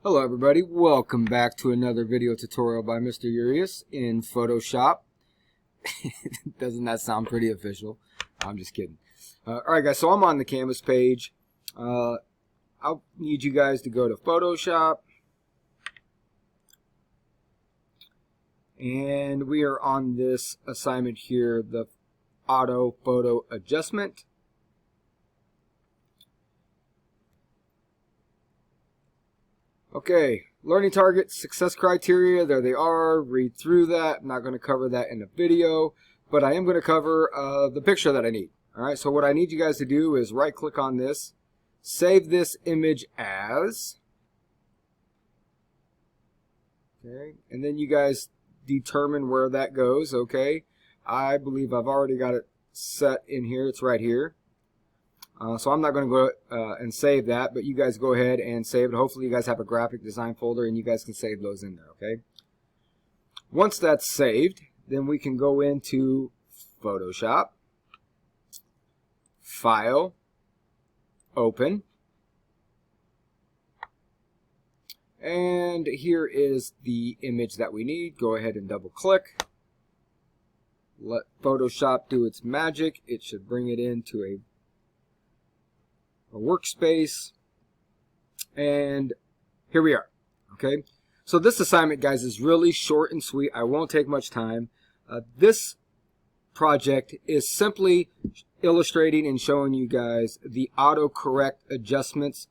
Hello everybody, welcome back to another video tutorial by Mr. Urias in Photoshop. Doesn't that sound pretty official? I'm just kidding. Alright guys, so I'm on the Canvas page. I'll need you guys to go to Photoshop. And we are on this assignment here, the Auto Photo Adjustment. Okay, learning targets, success criteria, there they are. Read through that. I'm not going to cover that in the video, but I am going to cover the picture that I need. All right, so what I need you guys to do is right click on this, save this image as, okay, and then you guys determine where that goes, okay. I believe I've already got it set in here. It's right here. So I'm not going to go and save that, but you guys go ahead and save it. Hopefully you guys have a graphic design folder and you guys can save those in there, okay? Once that's saved, then we can go into Photoshop, File, Open, and here is the image that we need. Go ahead and double click. Let Photoshop do its magic. It should bring it into a workspace, and here we are. Okay, so this assignment, guys, is really short and sweet. I won't take much time. This project is simply illustrating and showing you guys the autocorrect adjustments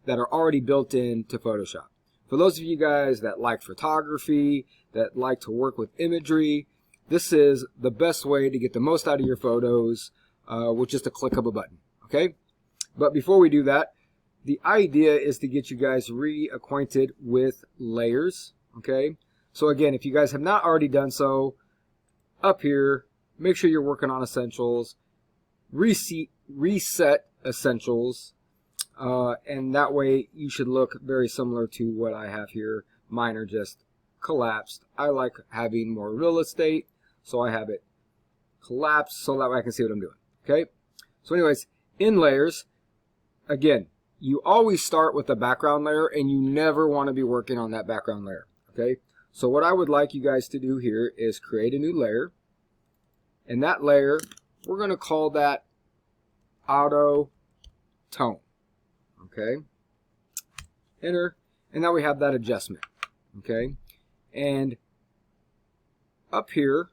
that are already built into Photoshop. For those of you guys that like photography, that like to work with imagery, this is the best way to get the most out of your photos with just a click of a button. Okay. But before we do that, the idea is to get you guys reacquainted with layers, okay? So again, if you guys have not already done so, up here, make sure you're working on Essentials, reset Essentials, and that way you should look very similar to what I have here. Mine are just collapsed. I like having more real estate, so I have it collapsed so that way I can see what I'm doing, okay? So anyways, in Layers, again, you always start with the background layer and you never want to be working on that background layer, okay? So what I would like you guys to do here is create a new layer, and that layer, we're going to call that Auto Tone, okay? Enter, and now we have that adjustment, okay? And up here,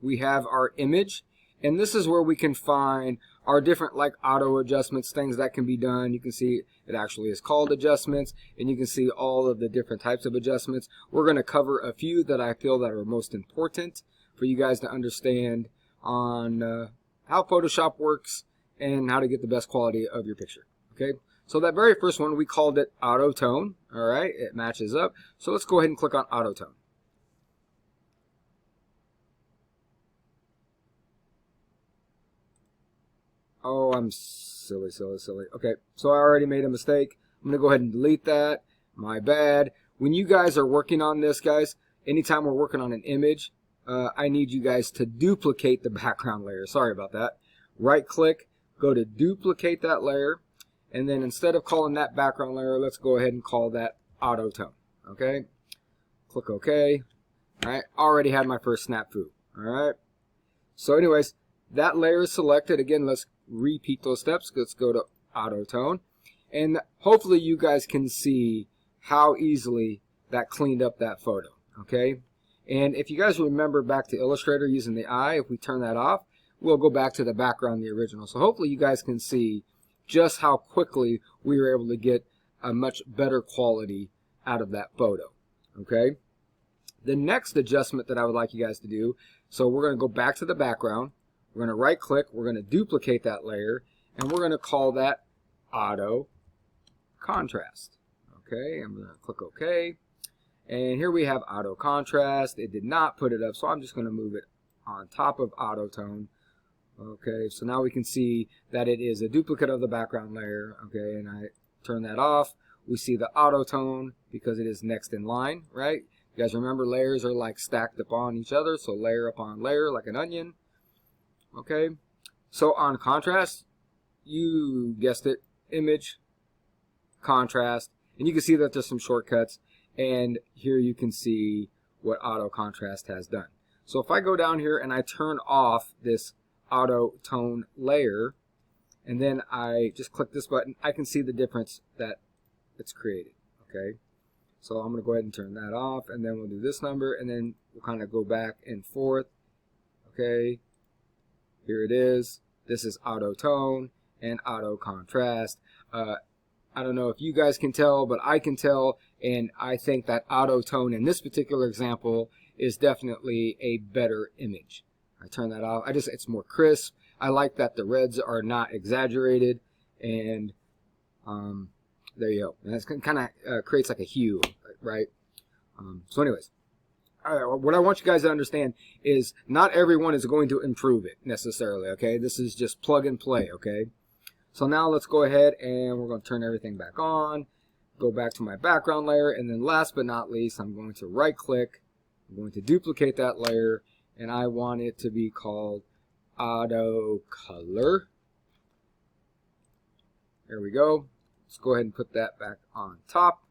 we have our image. And this is where we can find our different like auto adjustments, things that can be done. You can see it actually is called adjustments, and you can see all of the different types of adjustments. We're going to cover a few that I feel that are most important for you guys to understand on how Photoshop works and how to get the best quality of your picture. Okay, so that very first one, we called it Auto Tone. All right, it matches up. So let's go ahead and click on Auto Tone. Oh, I'm silly. Okay, so I already made a mistake. I'm going to go ahead and delete that. My bad. When you guys are working on this, guys, anytime we're working on an image, I need you guys to duplicate the background layer. Sorry about that. Right click, go to duplicate that layer, and then instead of calling that background layer, let's go ahead and call that Auto Tone. Okay? Click OK. All right, already had my first snafu. All right. So anyways, that layer is selected. Again, let's repeat those steps. Let's go to Auto Tone, and hopefully you guys can see how easily that cleaned up that photo. Okay, and if you guys remember back to Illustrator using the eye, if we turn that off, we'll go back to the background, the original. So hopefully you guys can see just how quickly we were able to get a much better quality out of that photo. Okay, the next adjustment that I would like you guys to do, so we're going to go back to the background. We're going to right click, we're going to duplicate that layer, and we're going to call that Auto Contrast. Okay, I'm going to click OK. And here we have Auto Contrast. It did not put it up, so I'm just going to move it on top of Auto Tone. Okay, so now we can see that it is a duplicate of the background layer. Okay, and I turn that off. We see the Auto Tone because it is next in line, right? You guys remember layers are like stacked upon each other, so layer upon layer like an onion. Okay, so on contrast, you guessed it, image, contrast, and you can see that there's some shortcuts, and here you can see what auto contrast has done. So if I go down here and I turn off this auto tone layer, and then I just click this button, I can see the difference that it's created. Okay, so I'm going to go ahead and turn that off, and then we'll do this number, and then we'll kind of go back and forth. Okay, here it is. This is auto tone and auto contrast. I don't know if you guys can tell, but I can tell, and I think that auto tone in this particular example is definitely a better image. I turn that off. It's more crisp. I like that the reds are not exaggerated, and there you go. And that's kind of creates like a hue, right? So anyways, what I want you guys to understand is not everyone is going to improve it necessarily, okay? This is just plug and play, okay? So now let's go ahead and we're going to turn everything back on, go back to my background layer, and then last but not least, I'm going to right click, I'm going to duplicate that layer, and I want it to be called Auto Color. There we go. Let's go ahead and put that back on top.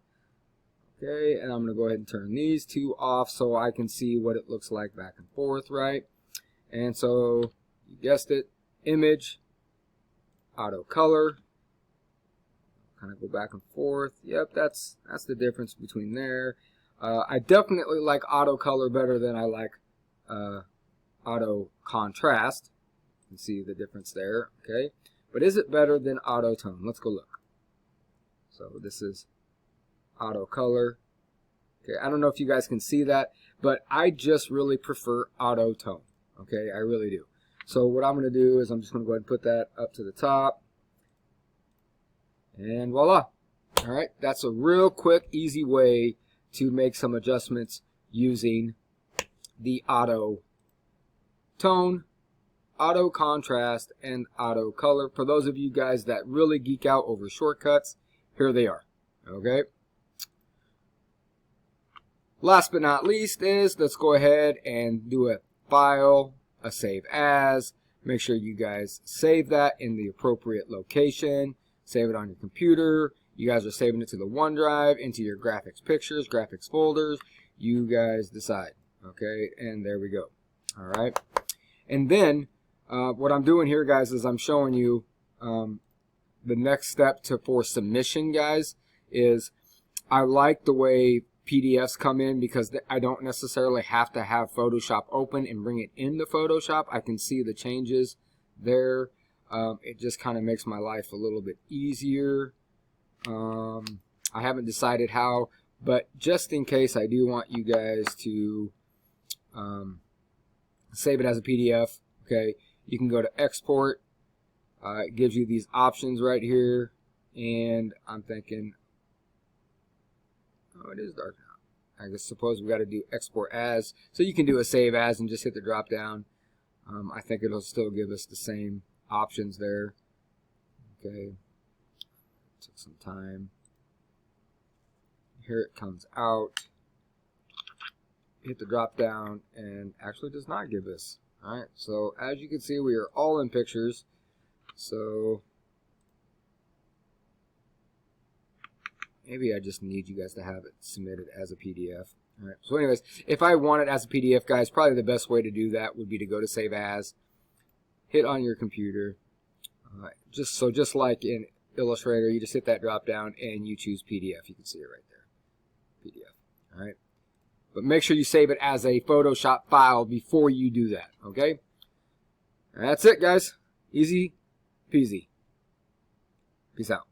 Okay, and I'm going to go ahead and turn these two off so I can see what it looks like back and forth, right? And so, you guessed it, image, auto color, kind of go back and forth. Yep, that's the difference between there. I definitely like auto color better than I like auto contrast. You can see the difference there, okay? But is it better than auto tone? Let's go look. So this is auto color. Okay, I don't know if you guys can see that, but I just really prefer auto tone. Okay, I really do. So what I'm going to do is I'm just going to go ahead and put that up to the top. And voila. All right, that's a real quick, easy way to make some adjustments using the auto tone, auto contrast, and auto color. For those of you guys that really geek out over shortcuts, here they are. Okay. Last but not least is, let's go ahead and do a file, a save as. Make sure you guys save that in the appropriate location. Save it on your computer. You guys are saving it to the OneDrive, into your graphics pictures, graphics folders. You guys decide. Okay, and there we go. All right. And then what I'm doing here, guys, is I'm showing you the next step for submission, guys, is I like the way PDFs come in because I don't necessarily have to have Photoshop open and bring it into Photoshop. I can see the changes there. It just kind of makes my life a little bit easier. I haven't decided how, but just in case, I do want you guys to save it as a PDF. Okay, you can go to export. It gives you these options right here, and I'm thinking, oh, it is dark now. I guess suppose we got to do export as, so you can do a save as and just hit the drop down. I think it'll still give us the same options there. Okay, took some time. Here it comes out. Hit the drop down and actually does not give us. All right, so as you can see, we are all in pictures. So maybe I just need you guys to have it submitted as a PDF. All right. So anyways, if I want it as a PDF, guys, probably the best way to do that would be to go to Save As, hit on your computer. Just like in Illustrator, you just hit that drop down and you choose PDF. You can see it right there, PDF. All right. But make sure you save it as a Photoshop file before you do that. Okay. That's it, guys. Easy peasy. Peace out.